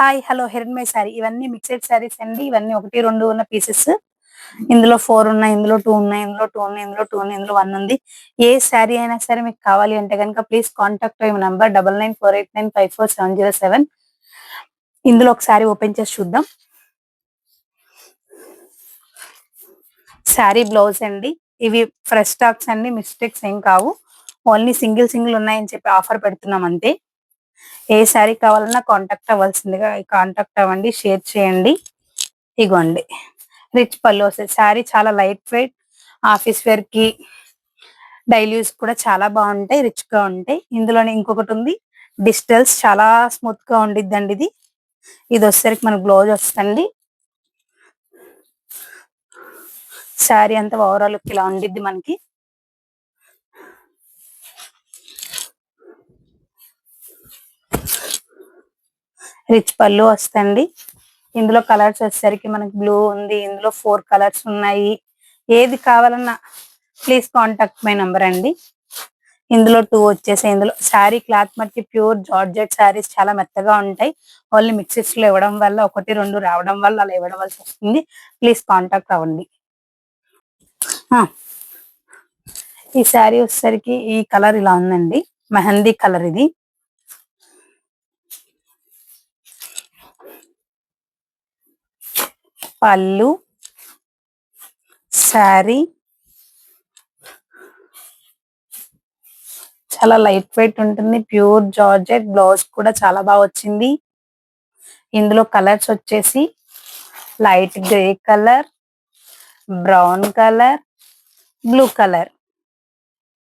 Hi hello Hiranmayi sari ఇవన్నీ mixed saris అండి. ఇవన్నీ 1, 2 ఉన్న పీసెస్. ఇందులో 4 ఉన్నాయి, ఇందులో 2 ఉన్నాయి, ఇందులో 2 ఉన్నాయి, ఇందులో 2 ఉన్నాయి, ఇందులో 1 ఉంది. ఏ శారీ అయినా సరే మీకు కావాలి అంటే కనుక ప్లీజ్ కాంటాక్ట్ మై నంబర్ 9948954707. ఇందులో ఒక శారీ ఓపెన్ చేసి చూద్దాం. శారీ బ్లౌజ్ అండి. ఇవి ఫ్రెష్ స్టాక్స్ అండి, మిస్టేక్స్ ఏం కావు. ఓన్లీ సింగిల్ ఉన్నాయని చెప్పి ఆఫర్ పెడుతున్నాం అంతే. ఏ శారీ కావాలన్నా కాంటాక్ట్ అవ్వండి, షేర్ చేయండి. ఇగోండి రిచ్ పళ్ళు వస్తుంది. శారీ చాలా లైట్ వెయిట్, ఆఫీస్ వేర్ కి డైలీ యూస్ కూడా చాలా బాగుంటాయి, రిచ్ గా ఉంటాయి. ఇందులోనే ఇంకొకటి ఉంది డిజిటల్స్, చాలా స్మూత్ గా ఉండిద్దండి ఇది. ఇది వచ్చేసరికి మనకు బ్లౌజ్ వస్తుంది. శారీ అంతా ఓవరాల్ లుక్ ఇలా ఉండిద్ది మనకి. రిచ్ పళ్ళు వస్తుంది. ఇందులో కలర్స్ వచ్చేసరికి మనకి బ్లూ ఉంది, ఇందులో 4 కలర్స్ ఉన్నాయి. ఏది కావాలన్నా ప్లీజ్ కాంటాక్ట్ మై నంబర్ అండి. ఇందులో 2 వచ్చేసి ఇందులో శారీ క్లాత్ మట్టి ప్యూర్ జార్జెట్ శారీస్ చాలా మెత్తగా ఉంటాయి. ఓన్లీ మిక్సెస్ లో ఇవ్వడం వల్ల 1, 2 రావడం వల్ల అలా ఇవ్వవలసి వస్తుంది. ప్లీజ్ కాంటాక్ట్ అవ్వండి. ఈ శారీ వచ్చేసరికి ఈ కలర్ ఇలా ఉందండి, మెహందీ కలర్. ఇది పళ్ళు, శారీ చాలా లైట్ వెయిట్ ఉంటుంది, ప్యూర్ జార్జెట్. బ్లౌజ్ కూడా చాలా బాగా వచ్చింది. ఇందులో కలర్స్ వచ్చేసి light grey colour, brown colour, blue colour.